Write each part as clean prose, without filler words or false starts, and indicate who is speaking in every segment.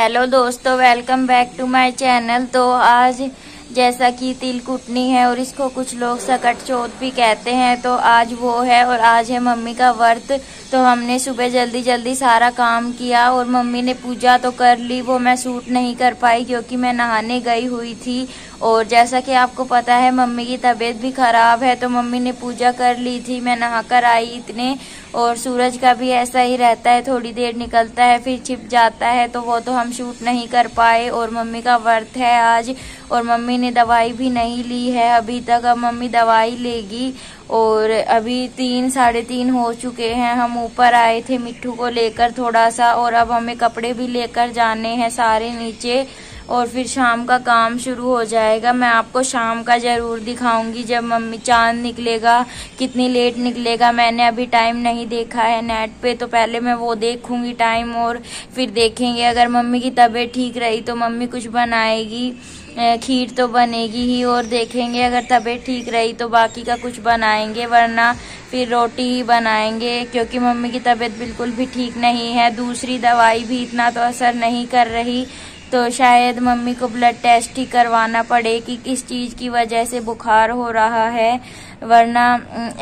Speaker 1: Hello दोस्तों, welcome back to my channel. तो आज जैसा कि तिल कुटनी है और इसको कुछ लोग सकट चौथ भी कहते हैं, तो आज वो है और आज है मम्मी का व्रत। तो हमने सुबह जल्दी जल्दी सारा काम किया और मम्मी ने पूजा तो कर ली। वो मैं शूट नहीं कर पाई क्योंकि मैं नहाने गई हुई थी। और जैसा कि आपको पता है मम्मी की तबीयत भी खराब है, तो मम्मी ने पूजा कर ली थी। मैं नहा कर आई इतने। और सूरज का भी ऐसा ही रहता है, थोड़ी देर निकलता है फिर छिप जाता है, तो वो तो हम शूट नहीं कर पाए। और मम्मी का व्रत है आज और मम्मी ने दवाई भी नहीं ली है अभी तक। अब मम्मी दवाई लेगी। और अभी 3 साढ़े 3 हो चुके हैं। हम ऊपर आए थे मिट्ठू को लेकर थोड़ा सा, और अब हमें कपड़े भी लेकर जाने हैं सारे नीचे। और फिर शाम का काम शुरू हो जाएगा। मैं आपको शाम का जरूर दिखाऊंगी जब मम्मी चांद निकलेगा, कितनी लेट निकलेगा। मैंने अभी टाइम नहीं देखा है नेट पे, तो पहले मैं वो देखूंगी टाइम और फिर देखेंगे। अगर मम्मी की तबीयत ठीक रही तो मम्मी कुछ बनाएगी, खीर तो बनेगी ही। और देखेंगे अगर तबीयत ठीक रही तो बाकी का कुछ बनाएंगे, वरना फिर रोटी ही बनाएंगे क्योंकि मम्मी की तबीयत बिल्कुल भी ठीक नहीं है। दूसरी दवाई भी इतना तो असर नहीं कर रही, तो शायद मम्मी को ब्लड टेस्ट ही करवाना पड़े कि किस चीज़ की वजह से बुखार हो रहा है, वरना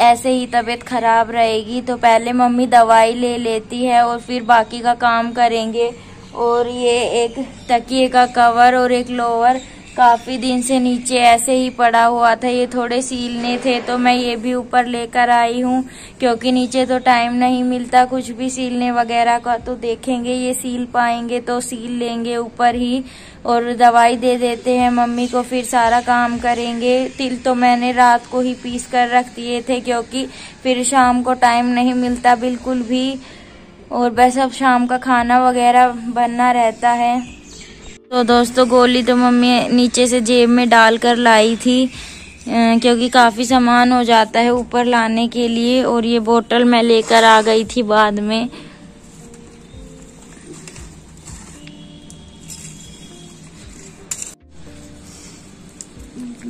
Speaker 1: ऐसे ही तबीयत खराब रहेगी। तो पहले मम्मी दवाई ले लेती है और फिर बाकी का काम करेंगे। और ये एक तकिए का कवर और एक लोअर काफ़ी दिन से नीचे ऐसे ही पड़ा हुआ था, ये थोड़े सीलने थे, तो मैं ये भी ऊपर लेकर आई हूँ क्योंकि नीचे तो टाइम नहीं मिलता कुछ भी सीलने वगैरह का। तो देखेंगे ये सील पाएंगे तो सील लेंगे ऊपर ही। और दवाई दे देते हैं मम्मी को, फिर सारा काम करेंगे। तिल तो मैंने रात को ही पीस कर रख दिए थे क्योंकि फिर शाम को टाइम नहीं मिलता बिल्कुल भी। और बस अब शाम का खाना वगैरह बनना रहता है। तो दोस्तों गोली तो मम्मी नीचे से जेब में डाल कर लाई थी क्योंकि काफ़ी सामान हो जाता है ऊपर लाने के लिए। और ये बोतल मैं लेकर आ गई थी बाद में।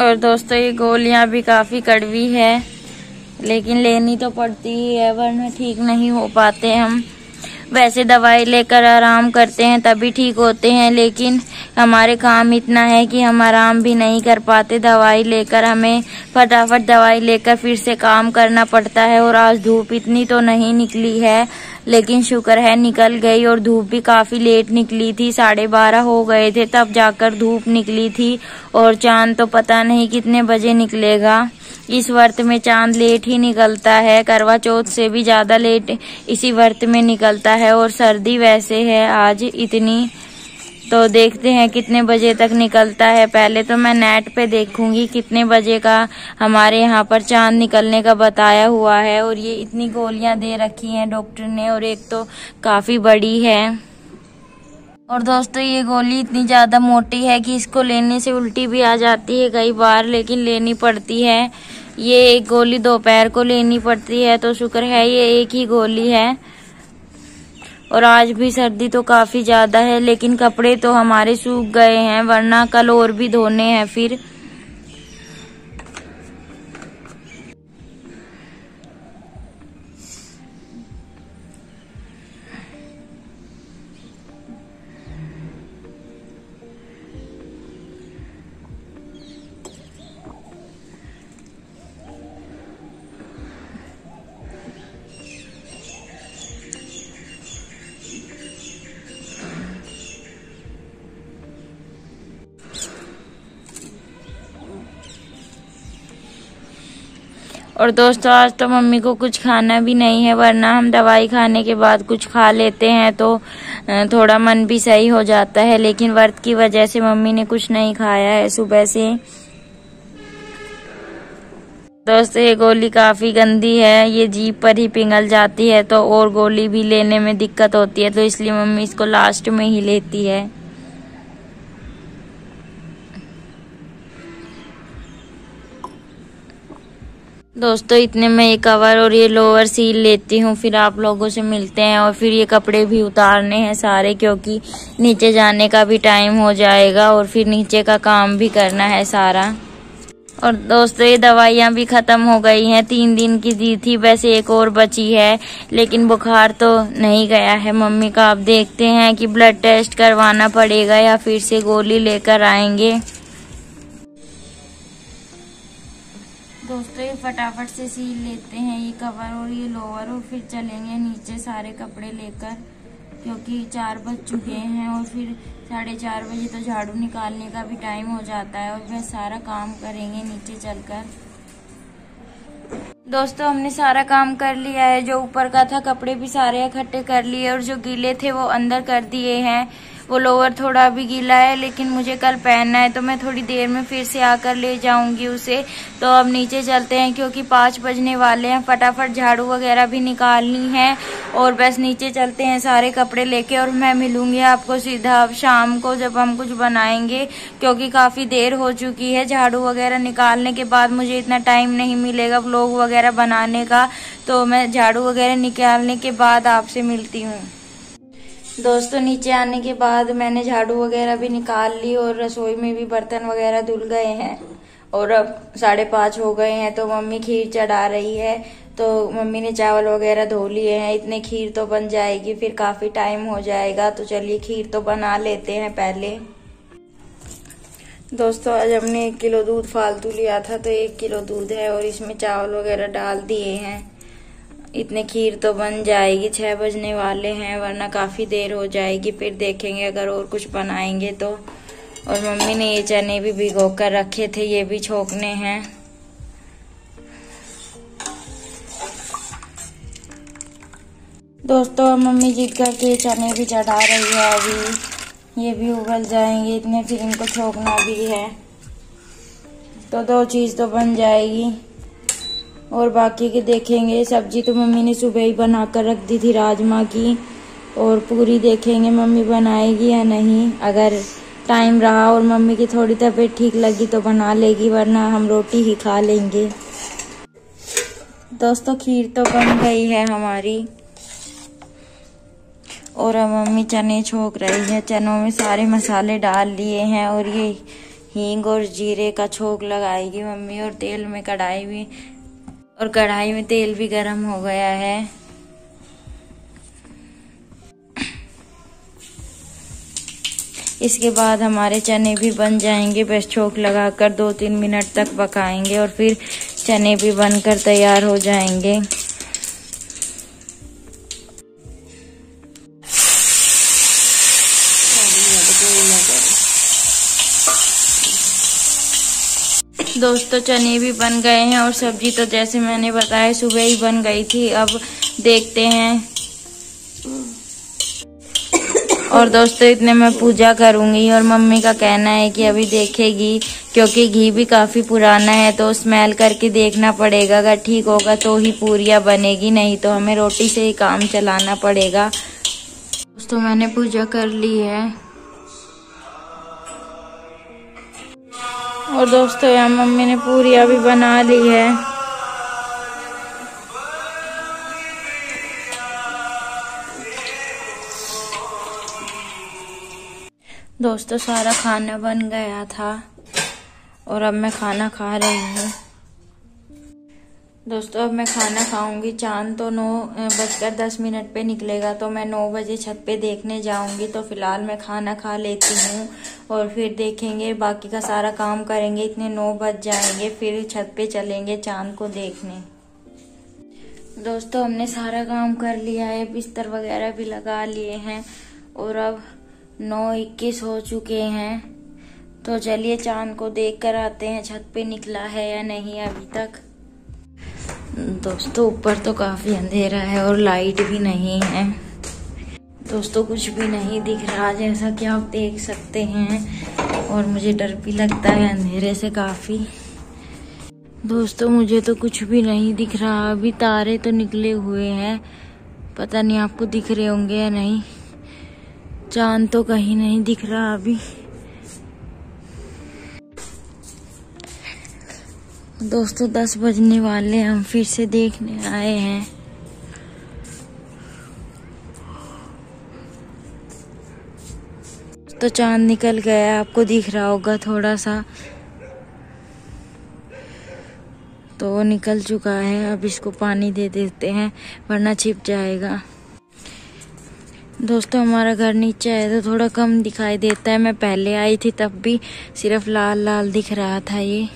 Speaker 1: और दोस्तों ये गोलियां भी काफ़ी कड़वी है, लेकिन लेनी तो पड़ती ही है वरना ठीक नहीं हो पाते हम। वैसे दवाई लेकर आराम करते हैं तभी ठीक होते हैं, लेकिन हमारे काम इतना है कि हम आराम भी नहीं कर पाते दवाई लेकर। हमें फटाफट दवाई लेकर फिर से काम करना पड़ता है। और आज धूप इतनी तो नहीं निकली है, लेकिन शुक्र है निकल गई। और धूप भी काफ़ी लेट निकली थी, 12:30 हो गए थे तब जाकर धूप निकली थी। और चांद तो पता नहीं कितने बजे निकलेगा। इस व्रत में चांद लेट ही निकलता है, करवा चौथ से भी ज़्यादा लेट इसी व्रत में निकलता है। और सर्दी वैसे है आज इतनी, तो देखते हैं कितने बजे तक निकलता है। पहले तो मैं नेट पे देखूंगी कितने बजे का हमारे यहाँ पर चांद निकलने का बताया हुआ है। और ये इतनी गोलियां दे रखी हैं डॉक्टर ने, और एक तो काफ़ी बड़ी है। और दोस्तों ये गोली इतनी ज़्यादा मोटी है कि इसको लेने से उल्टी भी आ जाती है कई बार, लेकिन लेनी पड़ती है। ये एक गोली दोपहर को लेनी पड़ती है, तो शुक्र है ये एक ही गोली है। और आज भी सर्दी तो काफ़ी ज़्यादा है, लेकिन कपड़े तो हमारे सूख गए हैं, वरना कल और भी धोने हैं फिर। और दोस्तों आज तो मम्मी को कुछ खाना भी नहीं है, वरना हम दवाई खाने के बाद कुछ खा लेते हैं तो थोड़ा मन भी सही हो जाता है। लेकिन व्रत की वजह से मम्मी ने कुछ नहीं खाया है सुबह से। दोस्तों ये गोली काफ़ी गंदी है, ये जीभ पर ही पिघल जाती है, तो और गोली भी लेने में दिक्कत होती है, तो इसलिए मम्मी इसको लास्ट में ही लेती है। दोस्तों इतने में ये कवर और ये लोअर सील लेती हूँ, फिर आप लोगों से मिलते हैं। और फिर ये कपड़े भी उतारने हैं सारे, क्योंकि नीचे जाने का भी टाइम हो जाएगा और फिर नीचे का काम भी करना है सारा। और दोस्तों ये दवाइयाँ भी खत्म हो गई हैं, 3 दिन की दी थी, वैसे एक और बची है, लेकिन बुखार तो नहीं गया है मम्मी का। अब देखते हैं कि ब्लड टेस्ट करवाना पड़ेगा या फिर से गोली लेकर आएंगे। दोस्तों ये फटाफट से सील लेते हैं ये कवर और ये लोअर, और फिर चलेंगे नीचे सारे कपड़े लेकर, क्योंकि 4 बज चुके हैं और फिर 4:30 बजे तो झाड़ू निकालने का भी टाइम हो जाता है, और वह सारा काम करेंगे नीचे चलकर। दोस्तों हमने सारा काम कर लिया है, जो ऊपर का था कपड़े भी सारे इकट्ठे कर लिए और जो गीले थे वो अंदर कर दिए हैं। वो लोअर थोड़ा भी गीला है, लेकिन मुझे कल पहनना है, तो मैं थोड़ी देर में फिर से आकर ले जाऊंगी उसे। तो अब नीचे चलते हैं क्योंकि 5 बजने वाले हैं, फटाफट झाड़ू वगैरह भी निकालनी है और बस नीचे चलते हैं सारे कपड़े लेके। और मैं मिलूंगी आपको सीधा अब शाम को जब हम कुछ बनाएंगे, क्योंकि काफी देर हो चुकी है। झाड़ू वगैरह निकालने के बाद मुझे इतना टाइम नहीं मिलेगा व्लॉग वगैरह बनाने का, तो मैं झाड़ू वगैरह निकालने के बाद आपसे मिलती हूँ। दोस्तों नीचे आने के बाद मैंने झाड़ू वगैरह भी निकाल ली और रसोई में भी बर्तन वगैरह धुल गए हैं, और अब 5:30 हो गए हैं। तो मम्मी खीर चढ़ा रही है, तो मम्मी ने चावल वगैरह धो लिए हैं, इतने खीर तो बन जाएगी, फिर काफी टाइम हो जाएगा। तो चलिए खीर तो बना लेते हैं पहले। दोस्तों आज हमने 1 किलो दूध फालतू लिया था, तो 1 किलो दूध है और इसमें चावल वगैरह डाल दिए हैं। इतने खीर तो बन जाएगी, 6 बजने वाले हैं, वरना काफी देर हो जाएगी। फिर देखेंगे अगर और कुछ बनाएंगे तो। और मम्मी ने ये चने भी भिगो कर रखे थे, ये भी छोकने हैं। दोस्तों मम्मी जी करके चने भी चढ़ा रही है, अभी ये भी उबल जाएंगे इतने, फिर इनको छोकना भी है, तो 2 चीज तो बन जाएगी। और बाकी के देखेंगे। सब्जी तो मम्मी ने सुबह ही बना कर रख दी थी राजमा की, और पूरी देखेंगे मम्मी बनाएगी या नहीं। अगर टाइम रहा और मम्मी की थोड़ी तबीयत ठीक लगी तो बना लेगी, वरना हम रोटी ही खा लेंगे। दोस्तों खीर तो बन गई है हमारी, और अब मम्मी चने छोक रही है। चनों में सारे मसाले डाल लिए हैं, और ये हींग और जीरे का छोक लगाएगी मम्मी। और तेल में कढ़ाई में तेल भी गरम हो गया है। इसके बाद हमारे चने भी बन जाएंगे, बस छोक लगाकर 2-3 मिनट तक पकाएंगे और फिर चने भी बनकर तैयार हो जाएंगे। दोस्तों चने भी बन गए हैं, और सब्जी तो जैसे मैंने बताया सुबह ही बन गई थी। अब देखते हैं। और दोस्तों इतने मैं पूजा करूंगी, और मम्मी का कहना है कि अभी देखेगी, क्योंकि घी भी काफी पुराना है, तो स्मेल करके देखना पड़ेगा। अगर ठीक होगा तो ही पूरियां बनेगी, नहीं तो हमें रोटी से ही काम चलाना पड़ेगा। दोस्तों मैंने पूजा कर ली है, और दोस्तों यहाँ मम्मी ने पूरियां भी बना ली है। दोस्तों सारा खाना बन गया था, और अब मैं खाना खा रही हूँ। दोस्तों अब मैं खाना खाऊंगी। चांद तो 9:10 पे निकलेगा, तो मैं 9 बजे छत पे देखने जाऊंगी। तो फिलहाल मैं खाना खा लेती हूँ, और फिर देखेंगे, बाकी का सारा काम करेंगे। इतने 9 बज जाएंगे, फिर छत पे चलेंगे चांद को देखने। दोस्तों हमने सारा काम कर लिया है, बिस्तर वगैरह भी लगा लिए हैं, और अब 9:21 हो चुके हैं। तो चलिए चांद को देख कर आते हैं, छत पे निकला है या नहीं अभी तक। दोस्तों ऊपर तो काफी अंधेरा है और लाइट भी नहीं है। दोस्तों कुछ भी नहीं दिख रहा, जैसा कि आप देख सकते हैं, और मुझे डर भी लगता है अंधेरे से काफी। दोस्तों मुझे तो कुछ भी नहीं दिख रहा। अभी तारे तो निकले हुए हैं, पता नहीं आपको दिख रहे होंगे या नहीं। चांद तो कहीं नहीं दिख रहा अभी। दोस्तों 10 बजने वाले, हम फिर से देखने आए हैं। तो चांद निकल गया, आपको दिख रहा होगा थोड़ा सा। तो वो निकल चुका है। अब इसको पानी दे देते हैं वरना छिप जाएगा। दोस्तों हमारा घर नीचे है तो थोड़ा कम दिखाई देता है। मैं पहले आई थी तब भी सिर्फ लाल लाल दिख रहा था ये।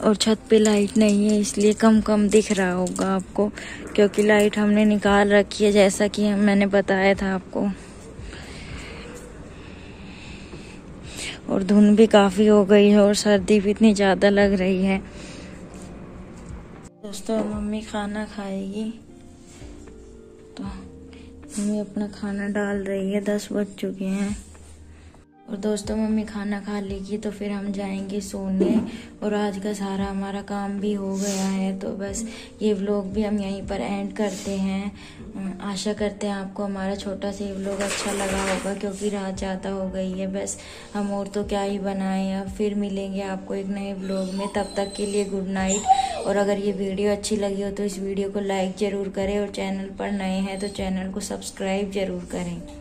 Speaker 1: और छत पे लाइट नहीं है इसलिए कम कम दिख रहा होगा आपको, क्योंकि लाइट हमने निकाल रखी है जैसा कि मैंने बताया था आपको। और धुंध भी काफी हो गई है और सर्दी भी इतनी ज्यादा लग रही है। दोस्तों मम्मी खाना खाएगी तो मम्मी अपना खाना डाल रही है। 10 बज चुके हैं। और दोस्तों मम्मी खाना खा लेगी तो फिर हम जाएंगे सोने। और आज का सारा हमारा काम भी हो गया है तो बस ये व्लॉग भी हम यहीं पर एंड करते हैं। आशा करते हैं आपको हमारा छोटा सा ये व्लॉग अच्छा लगा होगा, क्योंकि रात ज़्यादा हो गई है। बस हम और तो क्या ही बनाएं। अब फिर मिलेंगे आपको एक नए व्लॉग में। तब तक के लिए गुड नाइट। और अगर ये वीडियो अच्छी लगी हो तो इस वीडियो को लाइक ज़रूर करें और चैनल पर नए हैं तो चैनल को सब्सक्राइब ज़रूर करें।